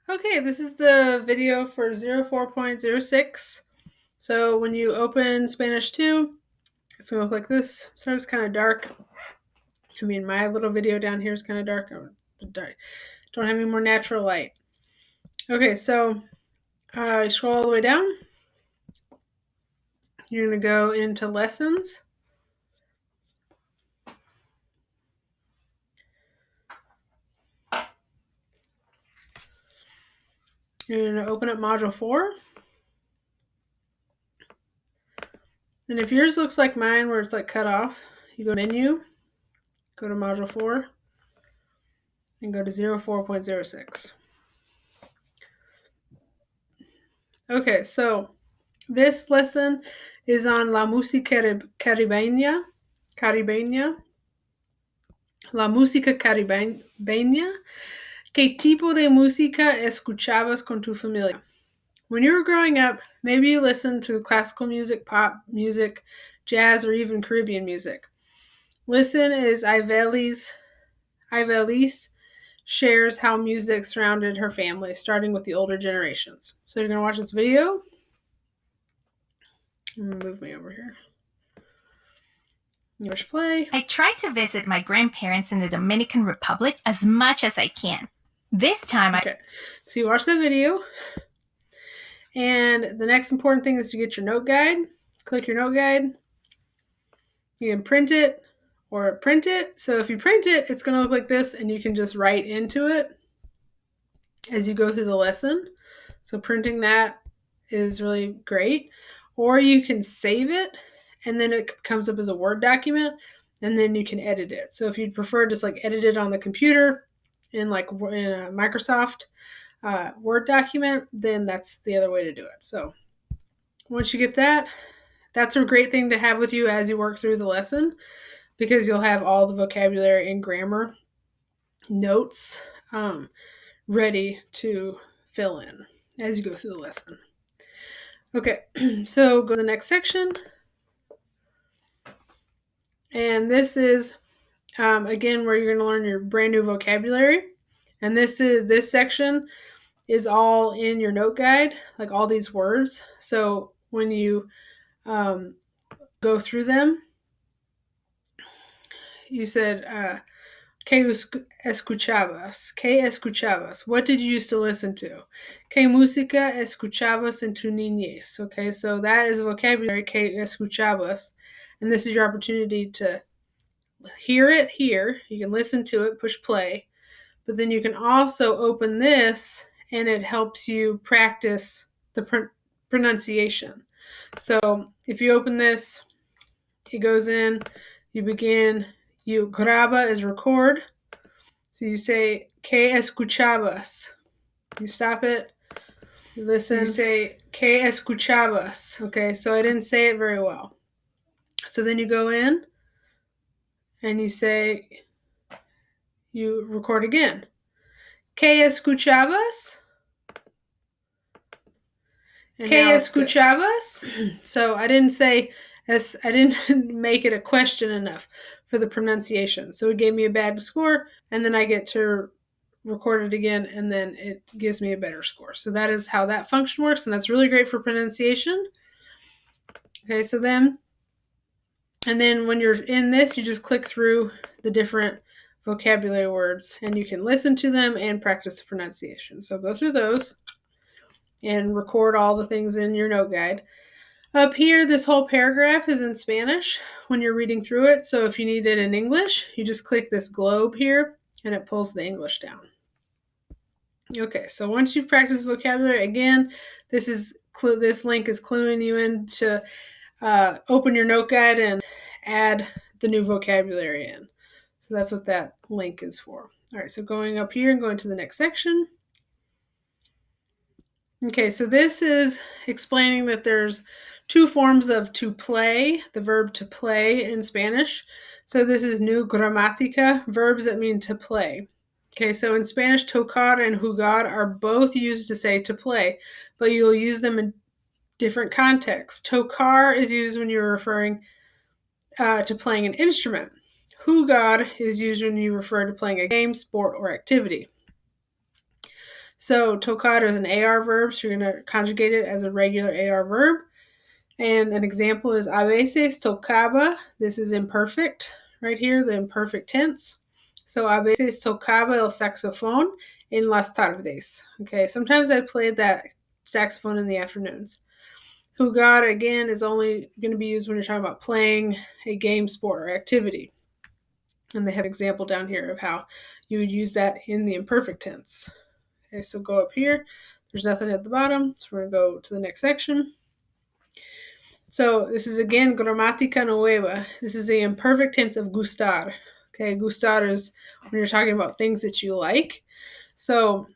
Okay, this is the video for 04.06. So when you open Spanish 2, it's going to look like this. So it's kind of dark. I mean, my little video down here is kind of dark. Don't have any more natural light. Okay, so you scroll all the way down. You're going to go into lessons. You're going to open up module 4. And if yours looks like mine where it's like cut off, you go to menu, go to module 4, and go to 04.06. Okay, so this lesson is on la música caribeña. La música caribeña. ¿Qué tipo de música escuchabas con tu familia? When you were growing up, maybe you listened to classical music, pop music, jazz, or even Caribbean music. Listen as Ivelis shares how music surrounded her family, starting with the older generations. So you're going to watch this video. I'm going to move me over here. You push play. I try to visit my grandparents in the Dominican Republic as much as I can. This time Okay, so you watch the video. And the next important thing is to get your note guide. Click your note guide. You can print it or print it. So if you print it, it's going to look like this, and you can just write into it as you go through the lesson. So printing that is really great. Or you can save it, and then it comes up as a Word document, and then you can edit it. So if you'd prefer just like edit it on the computer in a Microsoft Word document, then that's the other way to do it. So once you get that, that's a great thing to have with you as you work through the lesson, because you'll have all the vocabulary and grammar notes ready to fill in as you go through the lesson. Okay, so go to the next section. And this is, again, where you're going to learn your brand new vocabulary. And this section is all in your note guide, like all these words. So when you go through them, you said, ¿Qué escuchabas? ¿Qué escuchabas? What did you used to listen to? ¿Qué música escuchabas en tu niñez? Okay, so that is vocabulary, ¿qué escuchabas? And this is your opportunity to hear it here. You can listen to it, push play. But then you can also open this, and it helps you practice the pronunciation. So if you open this, it goes in, you begin, you graba is record. So you say, ¿Qué escuchabas? You stop it, you listen, you say, ¿Qué escuchabas? Okay, so I didn't say it very well. So then you go in, and you say, you record again. ¿Qué escuchabas? ¿Qué escuchabas? So I didn't make it a question enough for the pronunciation. So it gave me a bad score, and then I get to record it again, and then it gives me a better score. So that is how that function works, and that's really great for pronunciation. Okay, so then when you're in this, you just click through the different vocabulary words, and you can listen to them and practice the pronunciation. So go through those and record all the things in your note guide. Up here, this whole paragraph is in Spanish when you're reading through it. So if you need it in English, you just click this globe here, and it pulls the English down. Okay, so once you've practiced vocabulary, again, this link is cluing you in to open your note guide and add the new vocabulary in. So that's what that link is for. All right, so going up here and going to the next section. Okay, so this is explaining that there's two forms of to play, the verb to play in Spanish. So this is new gramática, verbs that mean to play. Okay, so in Spanish, tocar and jugar are both used to say to play, but you'll use them in different contexts. Tocar is used when you're referring to playing an instrument. Jugar is used when you refer to playing a game, sport, or activity. So tocar is an AR verb, so you're going to conjugate it as a regular AR verb. And an example is a veces tocaba. This is imperfect right here, the imperfect tense. So a veces tocaba el saxofón en las tardes. Okay, sometimes I played that saxophone in the afternoons. Jugar, again, is only going to be used when you're talking about playing a game, sport, or activity. And they have an example down here of how you would use that in the imperfect tense. Okay, so go up here. There's nothing at the bottom, so we're going to go to the next section. So this is, again, gramática nueva. This is the imperfect tense of gustar. Okay, gustar is when you're talking about things that you like. So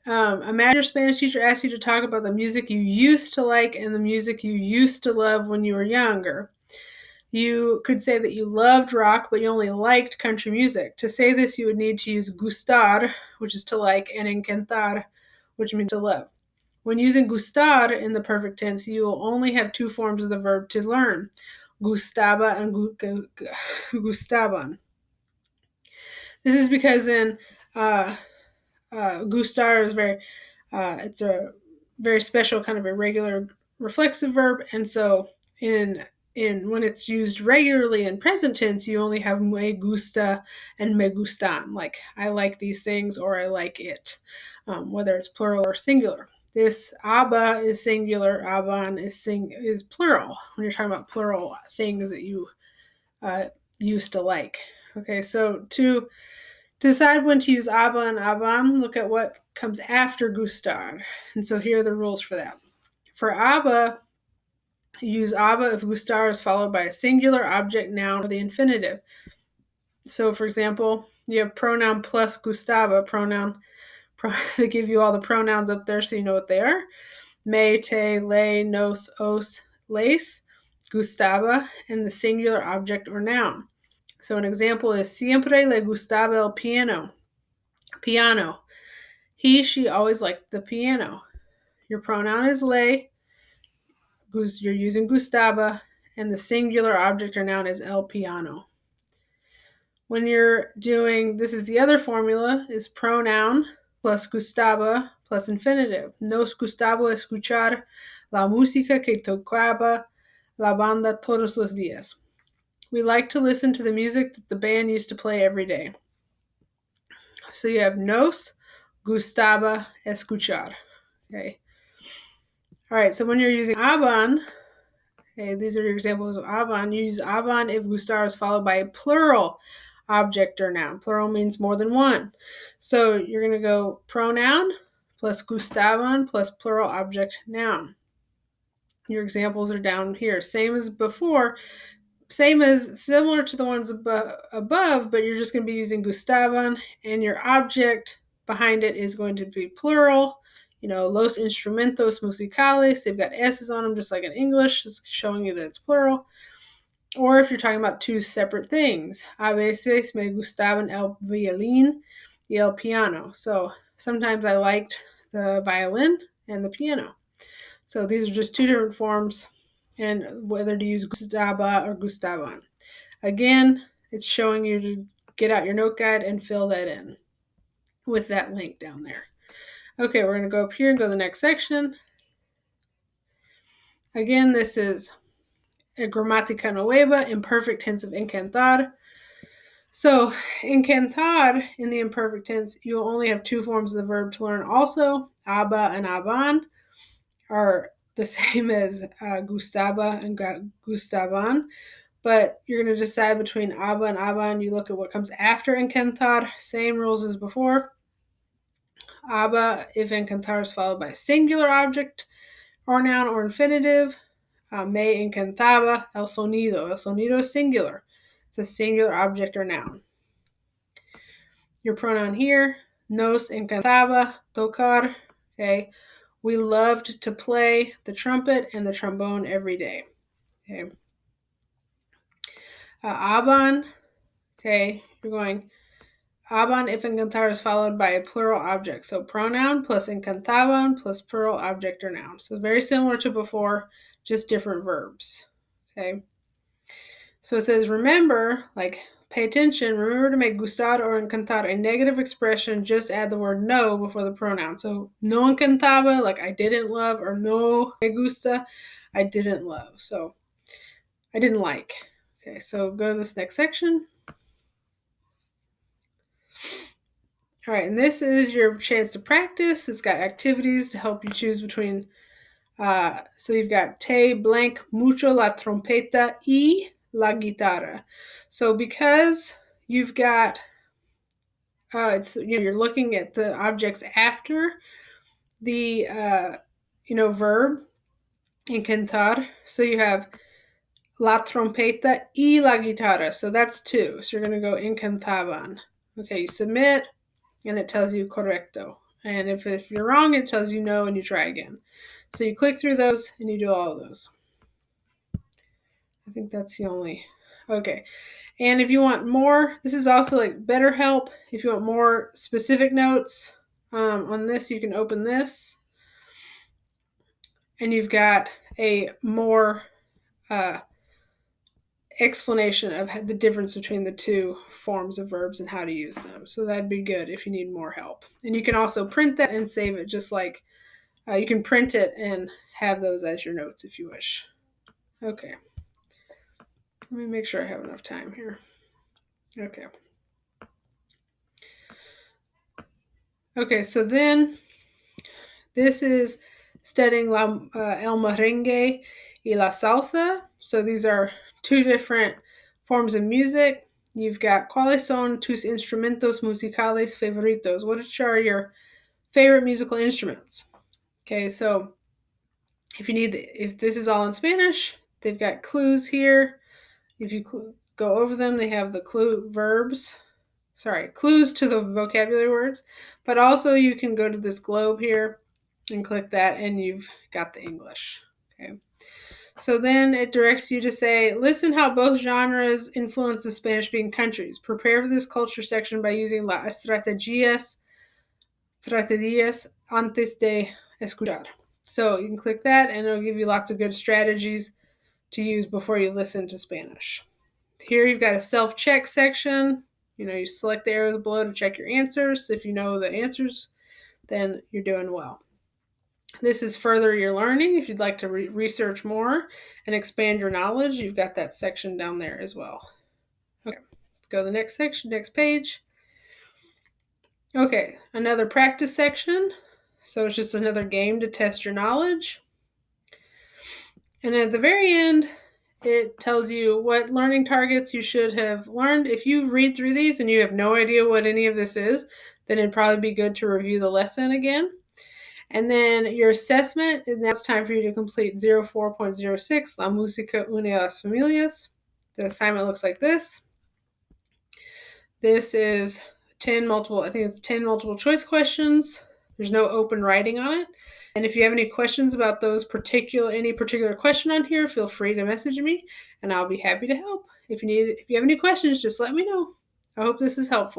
imagine your Spanish teacher asks you to talk about the music you used to like and the music you used to love when you were younger. You could say that you loved rock, but you only liked country music. To say this, you would need to use gustar, which is to like, and encantar, which means to love. When using gustar in the perfect tense, you will only have two forms of the verb to learn, gustaba and gustaban. This is because in gustar is it's a very special kind of irregular reflexive verb, and so in when it's used regularly in present tense, you only have me gusta and me gustan, like I like these things or I like it, whether it's plural or singular. This aba is singular, aban is plural when you're talking about plural things that you used to like. Okay, so to decide when to use aba and aban, look at what comes after gustar. And so here are the rules for that. For aba, use aba if gustar is followed by a singular object, noun, or the infinitive. So, for example, you have pronoun plus gustaba, they give you all the pronouns up there so you know what they are. Me, te, le, nos, os, les, gustaba, and the singular object or noun. So an example is siempre le gustaba el piano. Piano. He, she always liked the piano. Your pronoun is le. You're using gustaba, and the singular object or noun is el piano. When you're doing, this is the other formula, is pronoun plus gustaba plus infinitive. Nos gustaba escuchar la música que tocaba la banda todos los días. We like to listen to the music that the band used to play every day. So you have nos gustaba escuchar. Okay. All right, so when you're using aban, okay, these are your examples of aban. You use aban if gustar is followed by a plural object or noun. Plural means more than one. So you're going to go pronoun plus gustaban plus plural object noun. Your examples are down here. Same as before, similar to the ones above, but you're just going to be using gustaban, and your object behind it is going to be plural. You know, los instrumentos musicales, they've got S's on them just like in English. It's showing you that it's plural. Or if you're talking about two separate things, a veces me gustaban el violín y el piano. So sometimes I liked the violin and the piano. So these are just two different forms, and whether to use gustaba or gustaban. Again, it's showing you to get out your note guide and fill that in with that link down there. Okay, we're going to go up here and go to the next section. Again, this is a gramática nueva, imperfect tense of encantar. So, encantar in the imperfect tense, you will only have two forms of the verb to learn also. Aba and aban are the same as gustaba and gustaban, but you're going to decide between aba and aban. You look at what comes after encantar, same rules as before. Aba if encantar is followed by a singular object or noun or infinitive. Me encantaba el sonido. El sonido is singular. It's a singular object or noun. Your pronoun here, nos encantaba tocar. Okay, we loved to play the trumpet and the trombone every day. Okay. Aban. Okay, you're going aban if encantar is followed by a plural object. So pronoun plus encantaban plus plural object or noun. So very similar to before, just different verbs. Okay. So it says remember, like Pay attention. Remember to make gustar or encantar a negative expression. Just add the word no before the pronoun. So no encantaba, like I didn't love, or no me gusta, I didn't love. So I didn't like. Okay, so go to this next section. All right, and this is your chance to practice. It's got activities to help you choose between. So you've got te blank mucho la trompeta y la guitarra. So because you've got, it's you're looking at the objects after the verb in cantar. So you have la trompeta y la guitarra. So that's two. So you're going to go encantaban. Okay, you submit, and it tells you correcto. And if you're wrong, it tells you no, and you try again. So you click through those, and you do all of those. I think that's the only. Okay. And if you want more, this is also like BetterHelp. If you want more specific notes on this, you can open this. And you've got a more explanation of the difference between the two forms of verbs and how to use them. So that'd be good if you need more help. And you can also print that and save it, just like you can print it and have those as your notes if you wish. Okay. Let me make sure I have enough time here. Okay. Okay, so then this is studying el merengue y la salsa. So these are two different forms of music. You've got ¿Cuáles son tus instrumentos musicales favoritos? Which are your favorite musical instruments? Okay, so if this is all in Spanish, they've got clues here. If you go over them, they have the clues to the vocabulary words. But also you can go to this globe here and click that, and you've got the English. Okay. So then it directs you to say, listen how both genres influence the Spanish-speaking countries. Prepare for this culture section by using las estrategias antes de escuchar. So you can click that, and it'll give you lots of good strategies to use before you listen to Spanish. Here you've got a self-check section. You select the arrows below to check your answers. If you know the answers, then you're doing well. This is further your learning. If you'd like to research more and expand your knowledge, you've got that section down there as well. Okay, let's go to the next section, next page. Okay, another practice section. So it's just another game to test your knowledge. And at the very end, it tells you what learning targets you should have learned. If you read through these and you have no idea what any of this is, then it'd probably be good to review the lesson again. And then your assessment, and now it's time for you to complete 04.06, La música une a las familias. The assignment looks like this. This is 10 multiple choice questions. There's no open writing on it. And if you have any questions about any particular question on here, feel free to message me, and I'll be happy to help. If you have any questions, just let me know. I hope this is helpful.